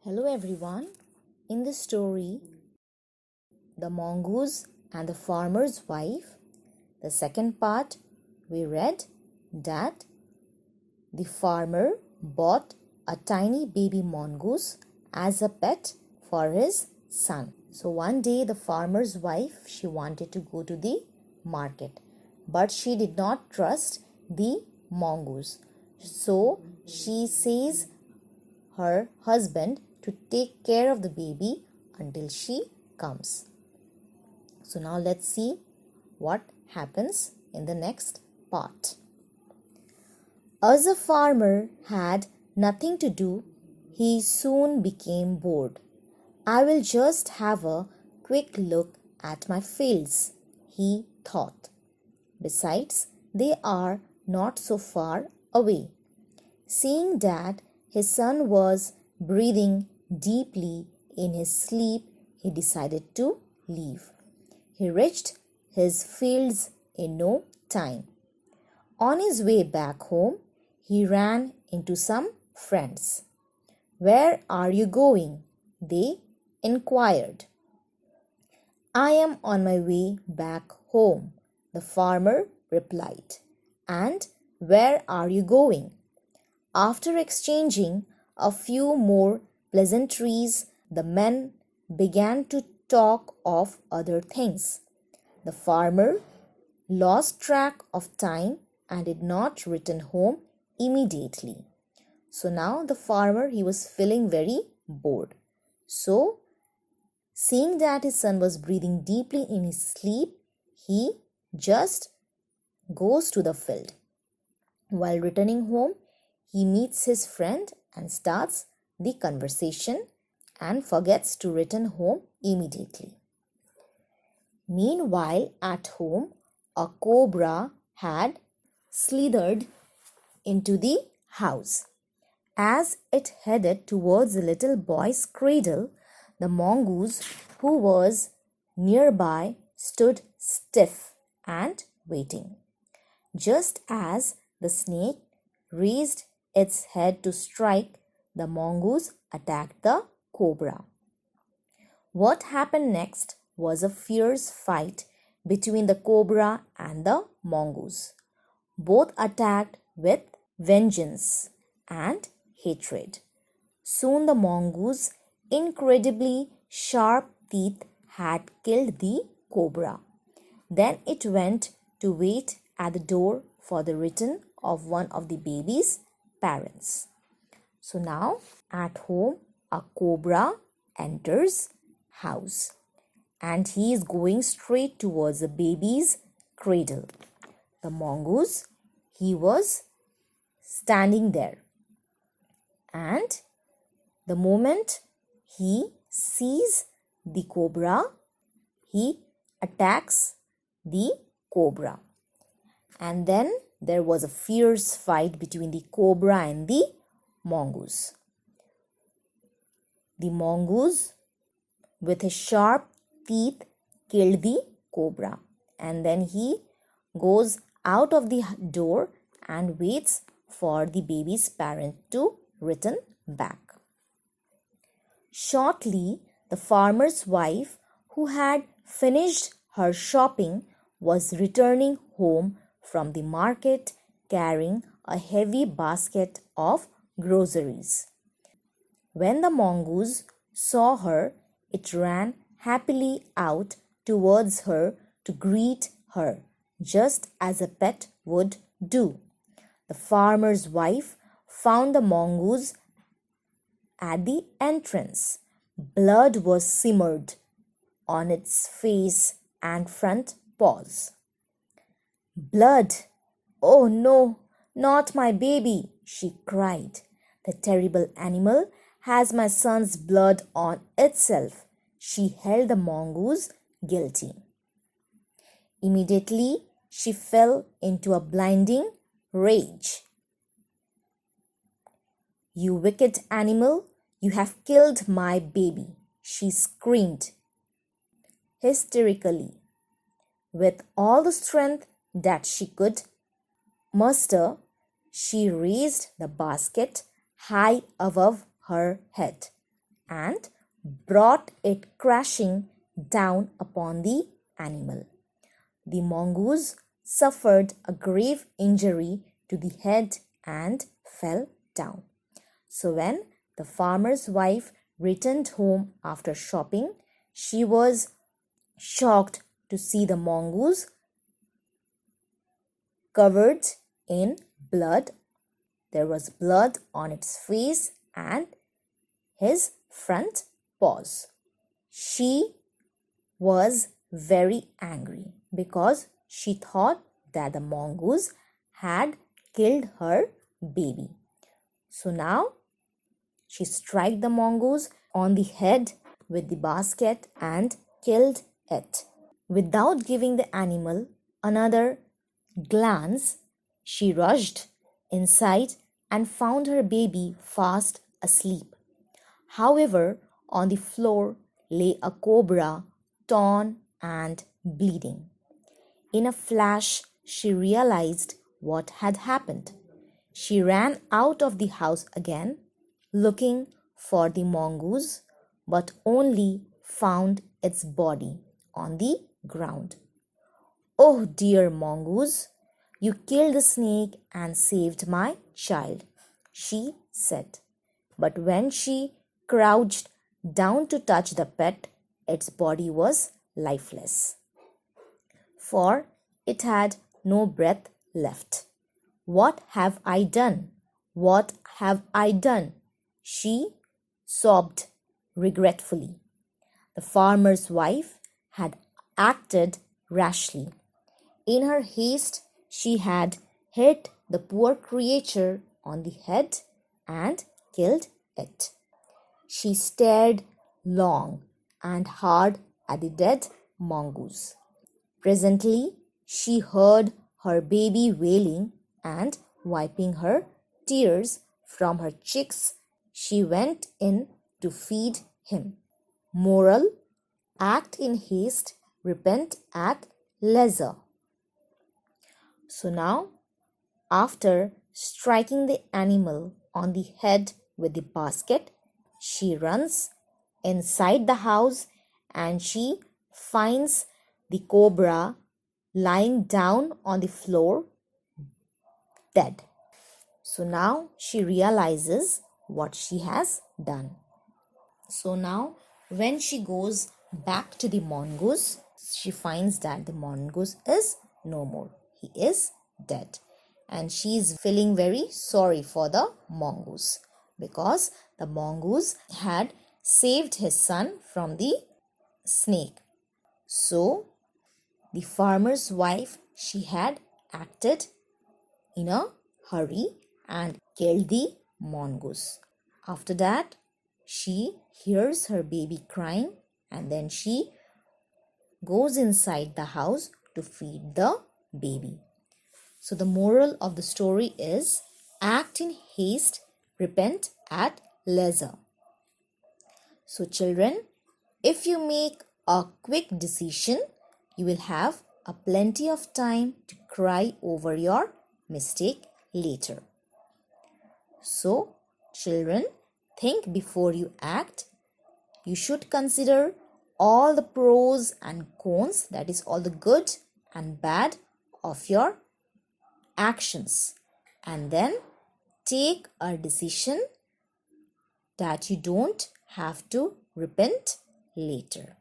Hello everyone. In this story, The Mongoose and the Farmer's Wife, the second part, we read that the farmer bought a tiny baby mongoose as a pet for his son. So one day the farmer's wife, she wanted to go to the market, but she did not trust the mongoose. So she says her husband to take care of the baby until she comes. So now let's see what happens in the next part. As a farmer had nothing to do, he soon became bored. I will just have a quick look at my fields, he thought. Besides, they are not so far away. Seeing that his son was breathing deeply in his sleep, he decided to leave. He reached his fields in no time. On his way back home, he ran into some friends. "Where are you going?" they inquired. "I am on my way back home," the farmer replied. "And where are you going?" After exchanging a few more pleasantries, the men began to talk of other things. The farmer lost track of time and did not return home immediately. So now the farmer, he was feeling very bored. So seeing that his son was breathing deeply in his sleep, he just goes to the field. While returning home, he meets his friend and starts the conversation and forgets to return home immediately. Meanwhile, at home, a cobra had slithered into the house. As it headed towards the little boy's cradle, the mongoose, who was nearby, stood stiff and waiting. Just as the snake raised its head to strike, the mongoose attacked the cobra. What happened next was a fierce fight between the cobra and the mongoose. Both attacked with vengeance and hatred. Soon the mongoose incredibly sharp teeth had killed the cobra. Then it went to wait at the door for the return of one of the baby's parents. So now at home, a cobra enters house and he is going straight towards the baby's cradle. The mongoose, he was standing there, and the moment he sees the cobra, he attacks the cobra. And then there was a fierce fight between the cobra and the mongoose. The mongoose, with his sharp teeth, killed the cobra, and then he goes out of the door and waits for the baby's parent to return back. Shortly, the farmer's wife, who had finished her shopping, was returning home from the market carrying a heavy basket of groceries. When the mongoose saw her, it ran happily out towards her to greet her, just as a pet would do. The farmer's wife found the mongoose at the entrance. Blood was simmered on its face and front paws. "Blood! Oh no, not my baby!" she cried. "The terrible animal has my son's blood on itself." She held the mongoose guilty. Immediately, she fell into a blinding rage. "You wicked animal, you have killed my baby," she screamed hysterically. With all the strength that she could muster, she raised the basket high above her head and brought it crashing down upon the animal. The mongoose suffered a grave injury to the head and fell down. So when the farmer's wife returned home after shopping, she was shocked to see the mongoose covered in blood. There was blood on its face and his front paws. She was very angry because she thought that the mongoose had killed her baby. So now she struck the mongoose on the head with the basket and killed it. Without giving the animal another glance, she rushed inside and found her baby fast asleep. However, on the floor lay a cobra, torn and bleeding. In a flash, she realized what had happened. She ran out of the house again, looking for the mongoose, but only found its body on the ground. "Oh dear mongoose, you killed the snake and saved my child," she said. But when she crouched down to touch the pet, its body was lifeless, for it had no breath left. "What have I done? What have I done?" she sobbed regretfully. The farmer's wife had acted rashly. In her haste, she had hit the poor creature on the head and killed it. She stared long and hard at the dead mongoose. Presently, she heard her baby wailing, and wiping her tears from her cheeks, she went in to feed him. Moral: act in haste, repent at leisure. So now, after striking the animal on the head with the basket, she runs inside the house and she finds the cobra lying down on the floor, dead. So now she realizes what she has done. So now when she goes back to the mongoose, she finds that the mongoose is no more. He is dead. And she is feeling very sorry for the mongoose because the mongoose had saved his son from the snake. So the farmer's wife, she had acted in a hurry and killed the mongoose. After that, she hears her baby crying and then she goes inside the house to feed the baby. So the moral of the story is act in haste, repent at leisure. So children, if you make a quick decision, you will have a plenty of time to cry over your mistake later. So children, think before you act. You should consider all the pros and cons, that is all the good and bad of your actions, and then take a decision that you don't have to repent later.